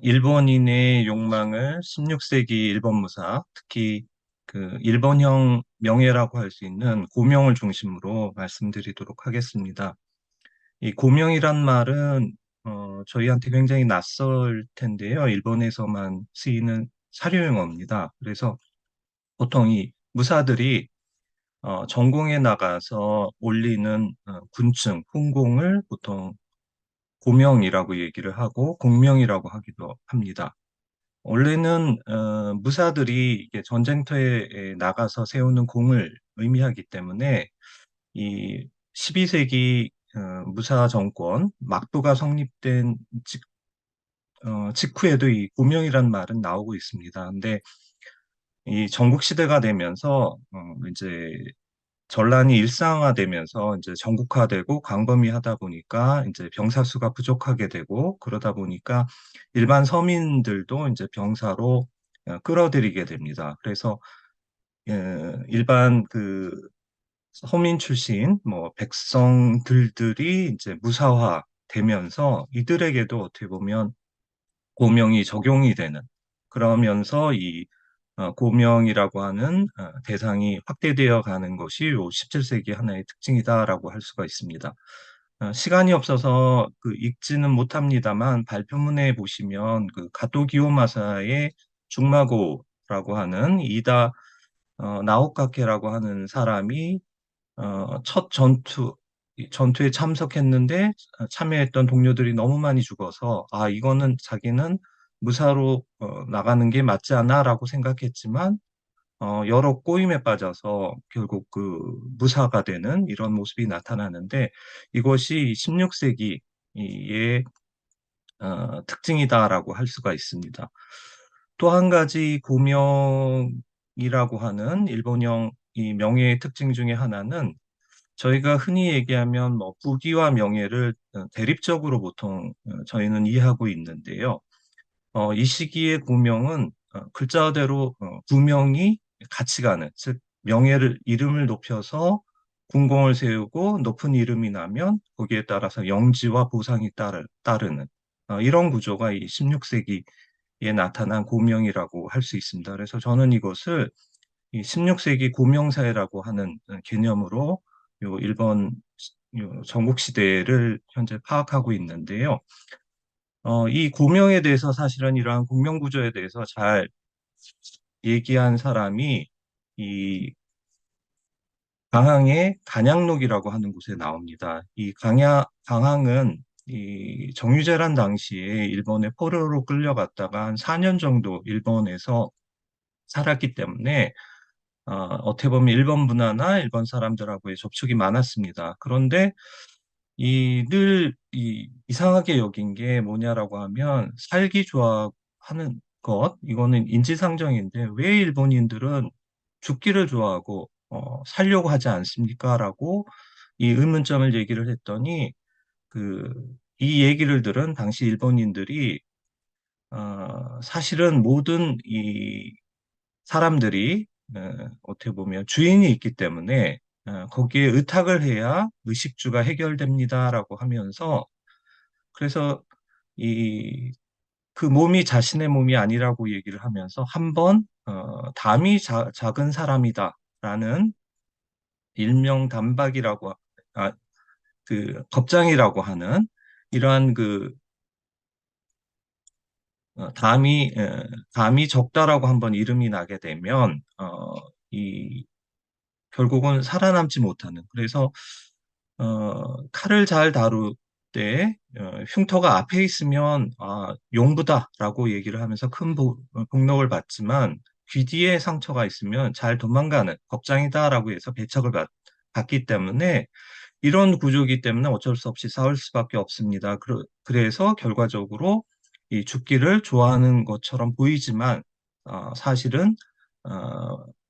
일본인의 욕망을 16세기 일본 무사, 특히 그 일본형 명예라고 할 수 있는 고명을 중심으로 말씀드리도록 하겠습니다. 이 고명이란 말은 저희한테 굉장히 낯설 텐데요. 일본에서만 쓰이는 사료용어입니다. 그래서 보통 이 무사들이 전공에 나가서 올리는 군층, 훈공을 보통 고명이라고 얘기를 하고 공명이라고 하기도 합니다. 원래는 무사들이 이게 전쟁터에 나가서 세우는 공을 의미하기 때문에 이 12세기 무사 정권 막부가 성립된 직후에도 이 고명이란 말은 나오고 있습니다. 근데 이 전국 시대가 되면서 이제 전란이 일상화되면서 이제 전국화되고 광범위하다 보니까 이제 병사 수가 부족하게 되고 그러다 보니까 일반 서민들도 이제 병사로 끌어들이게 됩니다. 그래서 일반 그 서민 출신 뭐 백성들이 이제 무사화 되면서 이들에게도 어떻게 보면 고명이 적용이 되는 그러면서 이 고명이라고 하는 대상이 확대되어 가는 것이 요 17세기 하나의 특징이다라고 할 수가 있습니다. 시간이 없어서 그 읽지는 못합니다만 발표문에 보시면 그 가토 기요마사의 중마고라고 하는 이다 나오카케라고 하는 사람이 첫 전투에 참석했는데 참여했던 동료들이 너무 많이 죽어서 아, 이거는 자기는 무사로 나가는 게 맞지 않아라고 생각했지만 여러 꼬임에 빠져서 결국 그 무사가 되는 이런 모습이 나타나는데 이것이 16세기의 특징이다라고 할 수가 있습니다. 또 한 가지 고명이라고 하는 일본형 이 명예의 특징 중에 하나는 저희가 흔히 얘기하면 뭐 부귀와 명예를 대립적으로 보통 저희는 이해하고 있는데요. 이 시기의 고명은 글자대로 부명이 같이 가는, 즉 명예를 이름을 높여서 군공을 세우고 높은 이름이 나면 거기에 따라서 영지와 보상이 따르는 이런 구조가 이 16세기에 나타난 고명이라고 할 수 있습니다. 그래서 저는 이것을 이 16세기 고명사회라고 하는 개념으로 요 일본 요 전국 시대를 현재 파악하고 있는데요. 이 고명에 대해서 사실은 이러한 국명 구조에 대해서 잘 얘기한 사람이 이 강항의 간양록이라고 하는 곳에 나옵니다. 이 강항은 이 정유재란 당시에 일본의 포로로 끌려갔다가 한 4년 정도 일본에서 살았기 때문에 어떻게 보면 일본 문화나 일본 사람들하고의 접촉이 많았습니다. 그런데 늘 이상하게 여긴 게 뭐냐라고 하면 살기 좋아하는 것, 이거는 인지상정인데 왜 일본인들은 죽기를 좋아하고 살려고 하지 않습니까? 라고 이 의문점을 얘기를 했더니 그, 이 얘기를 들은 당시 일본인들이 사실은 모든 이 사람들이 어떻게 보면 주인이 있기 때문에 거기에 의탁을 해야 의식주가 해결됩니다라고 하면서 그래서 이 그 몸이 자신의 몸이 아니라고 얘기를 하면서 한번 담이 작은 사람이다라는 일명 담박이라고 그 겁장이라고 하는 이러한 그 담이 적다라고 한번 이름이 나게 되면 이 결국은 살아남지 못하는. 그래서 칼을 잘 다룰 때 흉터가 앞에 있으면 용부다라고 얘기를 하면서 큰 복록을 받지만 귀 뒤에 상처가 있으면 잘 도망가는 겁장이다라고 해서 받기 때문에 이런 구조이기 때문에 어쩔 수 없이 싸울 수밖에 없습니다. 그래서 결과적으로 이 죽기를 좋아하는 것처럼 보이지만 사실은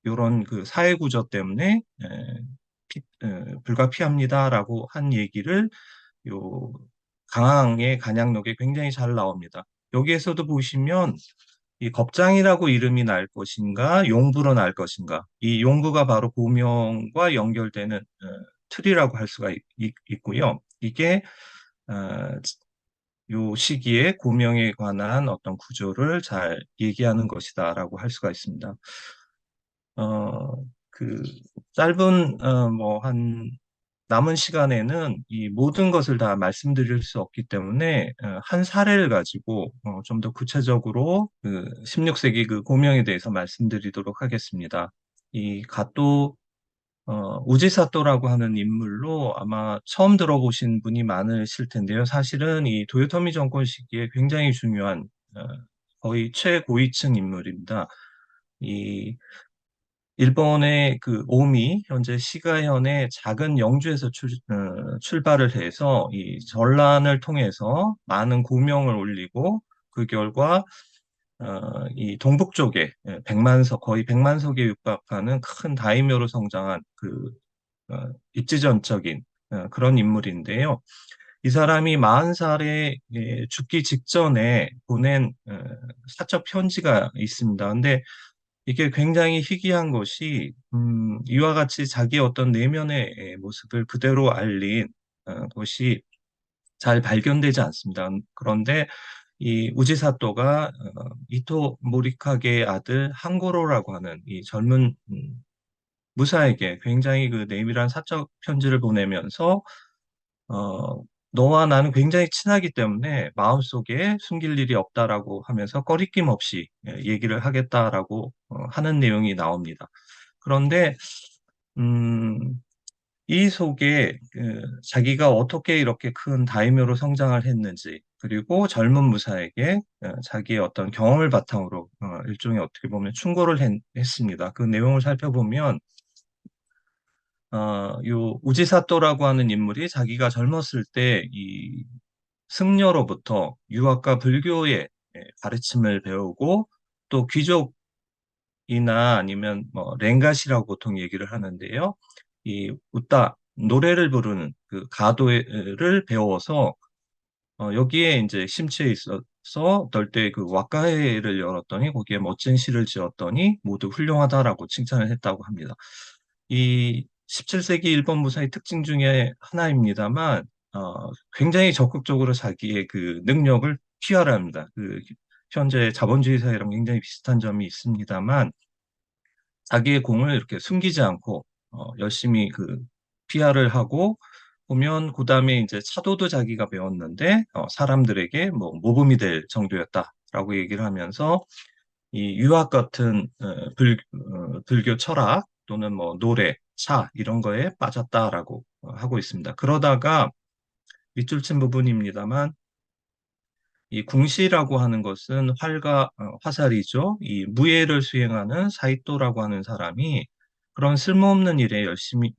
이런 그 사회 구조 때문에 불가피합니다라고 한 얘기를 요 강항의 간양록에 굉장히 잘 나옵니다. 여기에서도 보시면 이 겁장이라고 이름이 날 것인가 용부로 날 것인가 이 용부가 바로 고명과 연결되는 틀이라고 할 수가 있고요. 이게 어, 요 시기에 고명에 관한 어떤 구조를 잘 얘기하는 것이다라고 할 수가 있습니다. 그 짧은 뭐 한 남은 시간에는 이 모든 것을 다 말씀드릴 수 없기 때문에 한 사례를 가지고 좀 더 구체적으로 그 16세기 그 고명에 대해서 말씀드리도록 하겠습니다. 이 가또 우지사또라고 하는 인물로 아마 처음 들어보신 분이 많으실 텐데요. 사실은 이 도요토미 정권 시기에 굉장히 중요한 어, 거의 최고위층 인물입니다. 이 일본의 그 오미 현재 시가현의 작은 영주에서 출발을 해서 이 전란을 통해서 많은 고명을 올리고 그 결과 이 동북 쪽에 백만석 거의 백만석에 육박하는 큰 다이묘로 성장한 그 입지전적인 그런 인물인데요. 이 사람이 40살에 죽기 직전에 보낸 사적 편지가 있습니다. 근데 이게 굉장히 희귀한 것이 이와 같이 자기의 어떤 내면의 모습을 그대로 알린 것이 잘 발견되지 않습니다. 그런데 이 우지사토가 이토 모리카게의 아들 한고로라고 하는 이 젊은 무사에게 굉장히 그 내밀한 사적 편지를 보내면서 너와 나는 굉장히 친하기 때문에 마음속에 숨길 일이 없다라고 하면서 꺼리낌 없이 얘기를 하겠다라고 하는 내용이 나옵니다. 그런데 음, 이 속에 자기가 어떻게 이렇게 큰 다이묘로 성장을 했는지 그리고 젊은 무사에게 자기의 어떤 경험을 바탕으로 일종의 어떻게 보면 충고를 했습니다. 그 내용을 살펴보면 요 우지사또라고 하는 인물이 자기가 젊었을 때 이 승려로부터 유학과 불교의 가르침을 배우고 또 귀족이나 아니면 뭐 랭가시라고 보통 얘기를 하는데요. 이 웃다 노래를 부르는 그 가도를 배워서 여기에 이제 심취해 있어서 어떨 때 그 왁카회를 열었더니 거기에 멋진 시를 지었더니 모두 훌륭하다라고 칭찬을 했다고 합니다. 이 17세기 일본 무사의 특징 중에 하나입니다만 굉장히 적극적으로 자기의 그 능력을 피하랍니다. 그 현재 자본주의 사회랑 굉장히 비슷한 점이 있습니다만 자기의 공을 이렇게 숨기지 않고 열심히 그 PR을 하고 보면 그다음에 이제 차도도 자기가 배웠는데 사람들에게 뭐 모범이 될 정도였다라고 얘기를 하면서 이 유학 같은 불교 철학 또는 뭐 노래, 차 이런 거에 빠졌다라고 하고 있습니다. 그러다가 밑줄 친 부분입니다만 이 궁시라고 하는 것은 화살이죠. 이 무예를 수행하는 사이토라고 하는 사람이 그런 쓸모없는 일에 열심히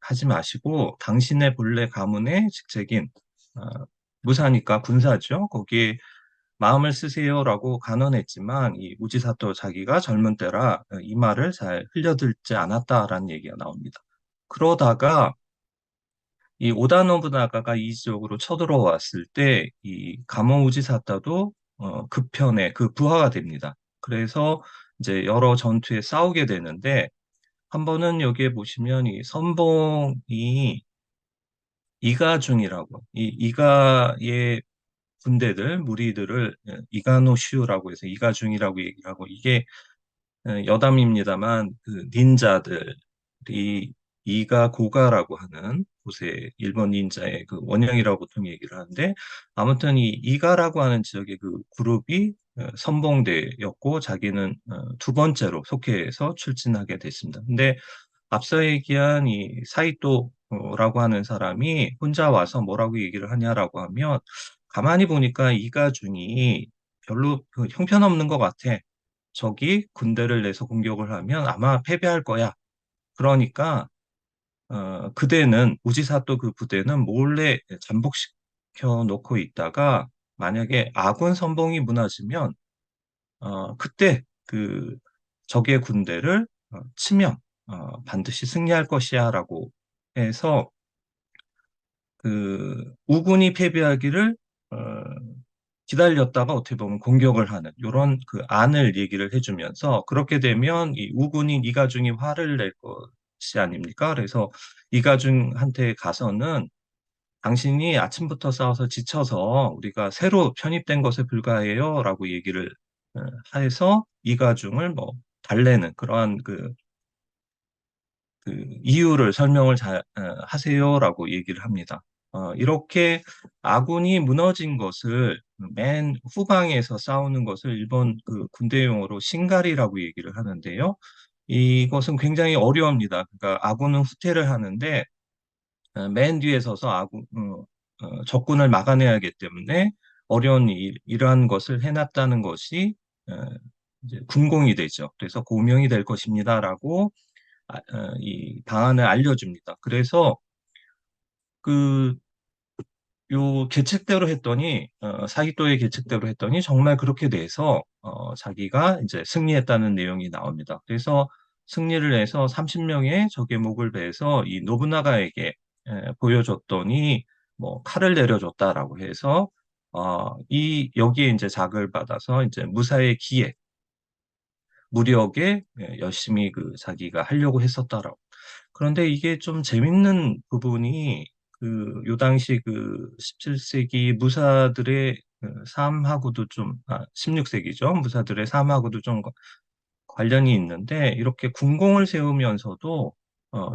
하지 마시고 당신의 본래 가문의 직책인 어, 무사니까 군사죠. 거기에 마음을 쓰세요라고 간언했지만 이 우지사토 자기가 젊은 때라 이 말을 잘 흘려듣지 않았다라는 얘기가 나옵니다. 그러다가 이 오다 노부나가가 이 지역으로 쳐들어왔을 때 이 가모 우지사타도 그 편에 그 부하가 됩니다. 그래서 이제 여러 전투에 싸우게 되는데 한 번은 여기에 보시면 이 선봉이 이가중이라고 이가의 군대들 무리들을 이가노슈라고 해서 이가중이라고 얘기를 하고 이게 여담입니다만 그 닌자들이 이가 고가라고 하는 곳에 일본 닌자의 그 원형이라고 보통 얘기를 하는데 아무튼 이 이가라고 하는 지역의 그 그룹이 선봉대였고 자기는 두 번째로 속해서 출진하게 됐습니다. 근데 앞서 얘기한 이 사이토라고 하는 사람이 혼자 와서 뭐라고 얘기를 하냐라고 하면 가만히 보니까 이가중이 별로 그 형편없는 것 같아. 적이 군대를 내서 공격을 하면 아마 패배할 거야. 그러니까 그대는 우지사또 그 부대는 몰래 잠복시켜 놓고 있다가 만약에 아군 선봉이 무너지면 그때 그 적의 군대를 치면 반드시 승리할 것이야라고 해서 그 우군이 패배하기를 어, 기다렸다가 어떻게 보면 공격을 하는 이런 그 안을 얘기를 해주면서 그렇게 되면 이 우군인 이가중이 화를 낼 것이 아닙니까? 그래서 이가중한테 가서는 당신이 아침부터 싸워서 지쳐서 우리가 새로 편입된 것에 불과해요. 라고 얘기를 어, 해서 이가중을 뭐 달래는 그러한 그 이유를 설명을 하세요라고 얘기를 합니다. 이렇게 아군이 무너진 것을 맨 후방에서 싸우는 것을 일본 그 군대 용어로 신갈이라고 얘기를 하는데요. 이것은 굉장히 어려웁니다. 그러니까 아군은 후퇴를 하는데 맨 뒤에 서서 적군을 막아내야 하기 때문에 어려운 이러한 것을 해놨다는 것이 어, 이제 군공이 되죠. 그래서 고명이 될 것입니다라고 이 방안을 알려줍니다. 그래서 그 요 계책대로 했더니 사기토의 계책대로 했더니 정말 그렇게 돼서 자기가 이제 승리했다는 내용이 나옵니다. 그래서 승리를 해서 30명의 적의 목을 베서 이 노부나가에게 보여줬더니 뭐 칼을 내려줬다라고 해서 이 여기에 이제 자극을 받아서 이제 무사의 기에 무력에 열심히 그 자기가 하려고 했었다라고. 그런데 이게 좀 재밌는 부분이 요 당시 그 17세기 무사들의 삶하고도 16세기죠. 무사들의 삶하고도 좀 관련이 있는데, 이렇게 군공을 세우면서도,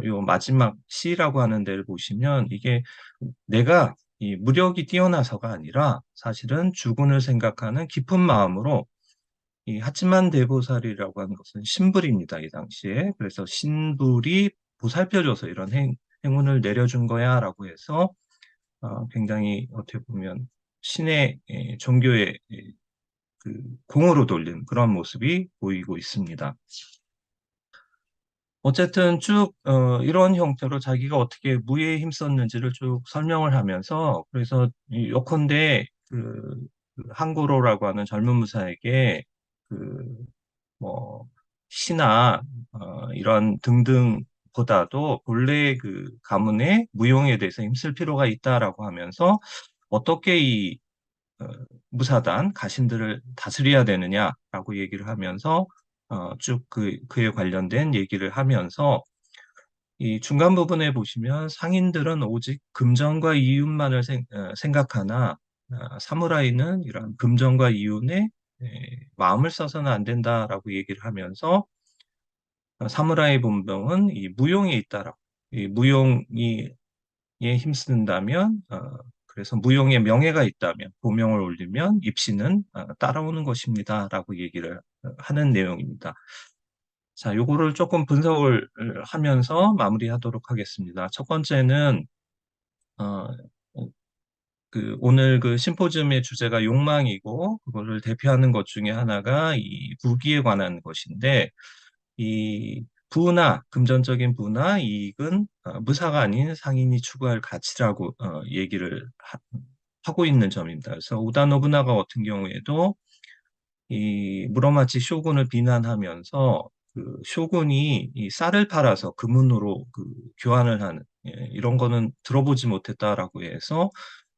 요 마지막 시라고 하는 데를 보시면, 이게 내가 이 무력이 뛰어나서가 아니라 사실은 주군을 생각하는 깊은 마음으로 이 하치만 대보살이라고 하는 것은 신불입니다, 이 당시에. 그래서 신불이 보살펴줘서 이런 행운을 내려준 거야라고 해서 굉장히 어떻게 보면 신의 종교의 그 공으로 돌린 그런 모습이 보이고 있습니다. 어쨌든 쭉 이런 형태로 자기가 어떻게 무예에 힘썼는지를 쭉 설명을 하면서 그래서 요컨대 그 한고로라고 하는 젊은 무사에게 그 뭐 시나 이런 등등보다도 본래 그 가문의 무용에 대해서 힘쓸 필요가 있다라고 하면서 어떻게 이 어, 무사단 가신들을 다스려야 되느냐라고 얘기를 하면서 쭉 그에 관련된 얘기를 하면서 이 중간 부분에 보시면 상인들은 오직 금전과 이윤만을 생각하나 사무라이는 이런 금전과 이윤에 마음을 써서는 안 된다라고 얘기를 하면서 사무라이 본병은 이 무용에 있다라고 이 무용이 에 힘쓴다면 그래서 무용의 명예가 있다면 보명을 올리면 입시는 따라오는 것입니다라고 얘기를 하는 내용입니다. 자, 요거를 조금 분석을 하면서 마무리하도록 하겠습니다. 첫 번째는 어, 오늘 그 심포지움의 주제가 욕망이고 그거를 대표하는 것 중에 하나가 이 부귀에 관한 것인데 이 부나 금전적인 부나 이익은 무사가 아닌 상인이 추구할 가치라고 얘기를 하고 있는 점입니다. 그래서 오다 노부나가 같은 경우에도 이 무로마치 쇼군을 비난하면서 그 쇼군이 이 쌀을 팔아서 금은으로 그 교환을 하는 이런 거는 들어보지 못했다라고 해서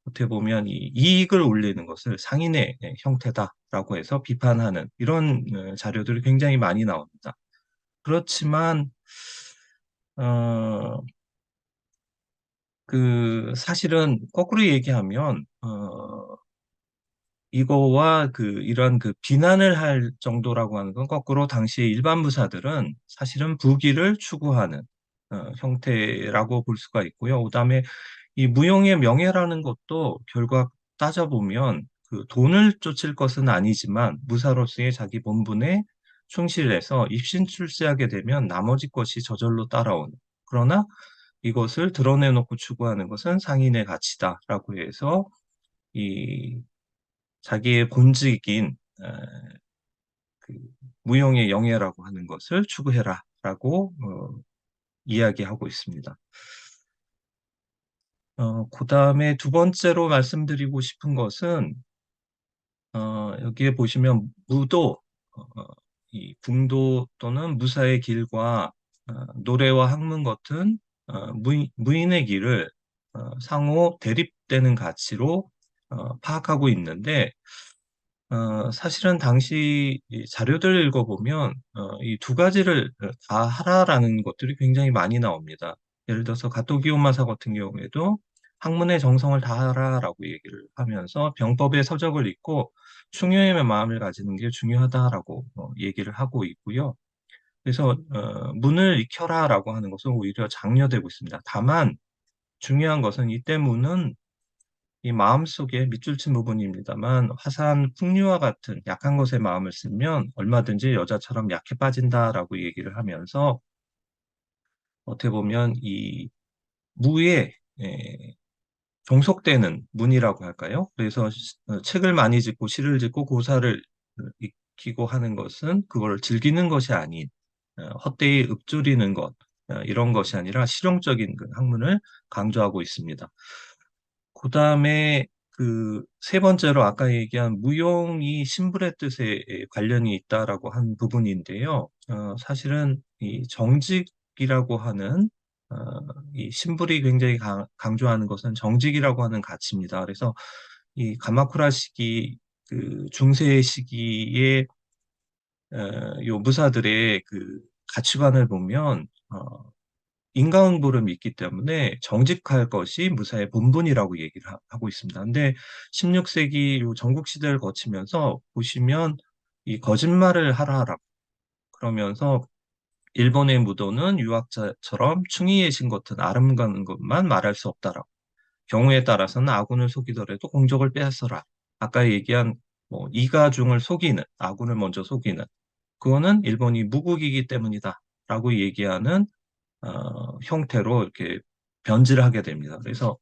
어떻게 보면 이 이익을 올리는 것을 상인의 형태다라고 해서 비판하는 이런 자료들이 굉장히 많이 나옵니다. 그렇지만 어, 사실은 거꾸로 얘기하면 이거와 이런 그 비난을 할 정도라고 하는 건 거꾸로 당시의 일반 부사들은 사실은 부귀를 추구하는 형태라고 볼 수가 있고요. 그다음에 이 무용의 명예라는 것도 결과 따져보면 그 돈을 쫓을 것은 아니지만 무사로서의 자기 본분에 충실해서 입신출세하게 되면 나머지 것이 저절로 따라오는. 그러나 이것을 드러내놓고 추구하는 것은 상인의 가치다라고 해서 이 자기의 본직인 그 무용의 영예라고 하는 것을 추구해라라고 이야기하고 있습니다. 그다음에 두 번째로 말씀드리고 싶은 것은 여기에 보시면 무도, 이 궁도 또는 무사의 길과 노래와 학문 같은 무인의 길을 상호 대립되는 가치로 파악하고 있는데 사실은 당시 이 자료들을 읽어보면 이 두 가지를 다 하라라는 것들이 굉장히 많이 나옵니다. 예를 들어서 가토 기요마사 같은 경우에도 학문의 정성을 다하라라고 얘기를 하면서 병법의 서적을 읽고 충효의 마음을 가지는 게 중요하다라고 얘기를 하고 있고요. 그래서 문을 익혀라라고 하는 것은 오히려 장려되고 있습니다. 다만 중요한 것은 이때 문은 이 마음속에 밑줄 친 부분입니다만 화산 풍류와 같은 약한 것에 마음을 쓰면 얼마든지 여자처럼 약해 빠진다라고 얘기를 하면서 어떻게 보면 이 무에 종속되는 문이라고 할까요? 그래서 책을 많이 짓고 시를 짓고 고사를 익히고 하는 것은 그걸 즐기는 것이 아닌 헛되이 읊조리는 것 이런 것이 아니라 실용적인 그 학문을 강조하고 있습니다. 그다음에 그 세 번째로 아까 얘기한 무용이 신불의 뜻에 관련이 있다라고 한 부분인데요. 사실은 이 정직이라고 하는 어, 이 신불이 굉장히 강조하는 것은 정직이라고 하는 가치입니다. 그래서 이 가마쿠라 시기 그 중세 시기의 요 무사들의 그 가치관을 보면 인과응보를 믿기 때문에 정직할 것이 무사의 본분이라고 얘기를 하고 있습니다. 근데 16세기 요 전국 시대를 거치면서 보시면 이 거짓말을 하라라고 그러면서 일본의 무도는 유학자처럼 충의의 신 같은 아름다운 것만 말할 수 없다라고. 경우에 따라서는 아군을 속이더라도 공적을 빼앗아라. 아까 얘기한 뭐 이가중을 속이는, 아군을 먼저 속이는 그거는 일본이 무국이기 때문이다. 라고 얘기하는 형태로 이렇게 변질을 하게 됩니다. 그래서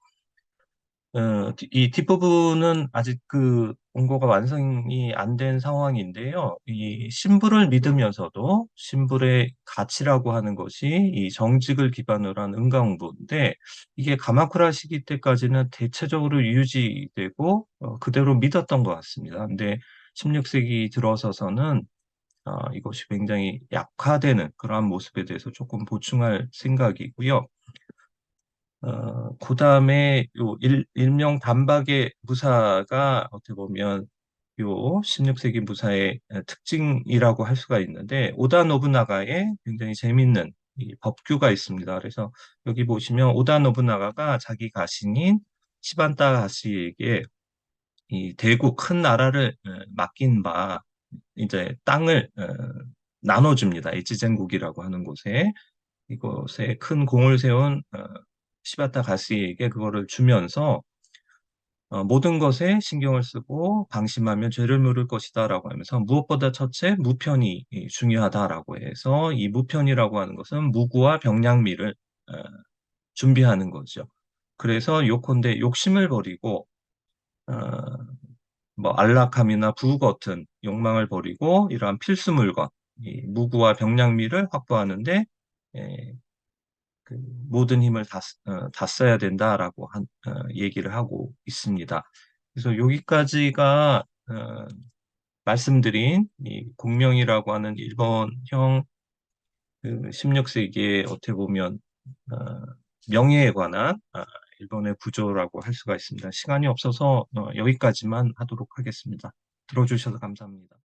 이 뒷부분은 아직 그 원고가 완성이 안 된 상황인데요. 이 신불을 믿으면서도 신불의 가치라고 하는 것이 이 정직을 기반으로 한 은가응보인데 이게 가마쿠라 시기 때까지는 대체적으로 유지되고 그대로 믿었던 것 같습니다. 근데 16세기 들어서서는 이것이 굉장히 약화되는 그러한 모습에 대해서 조금 보충할 생각이고요. 그 다음에 요 일명 단박의 무사가 어떻게 보면 요 16세기 무사의 특징이라고 할 수가 있는데 오다 노부나가의 굉장히 재밌는 이 법규가 있습니다. 그래서 여기 보시면 오다 노부나가가 자기 가신인 시반타 가시에게 이 대국 큰 나라를 맡긴 바 이제 땅을 나눠줍니다. 이치젠국이라고 하는 곳에 이곳에 큰 공을 세운 시바타 가시에게 그거를 주면서 모든 것에 신경을 쓰고 방심하면 죄를 물을 것이다라고 하면서 무엇보다 첫째 무편이 중요하다라고 해서 이 무편이라고 하는 것은 무구와 병량미를 어, 준비하는 거죠. 그래서 요컨대 욕심을 버리고 어, 뭐 안락함이나 부귀 같은 욕망을 버리고 이러한 필수 물건, 이 무구와 병량미를 확보하는데 에, 그 모든 힘을 다 써야 된다라고 얘기를 하고 있습니다. 그래서 여기까지가 말씀드린 이 공명이라고 하는 일본형 그 16세기의 어떻게 보면 어, 명예에 관한 일본의 구조라고 할 수가 있습니다. 시간이 없어서 여기까지만 하도록 하겠습니다. 들어주셔서 감사합니다.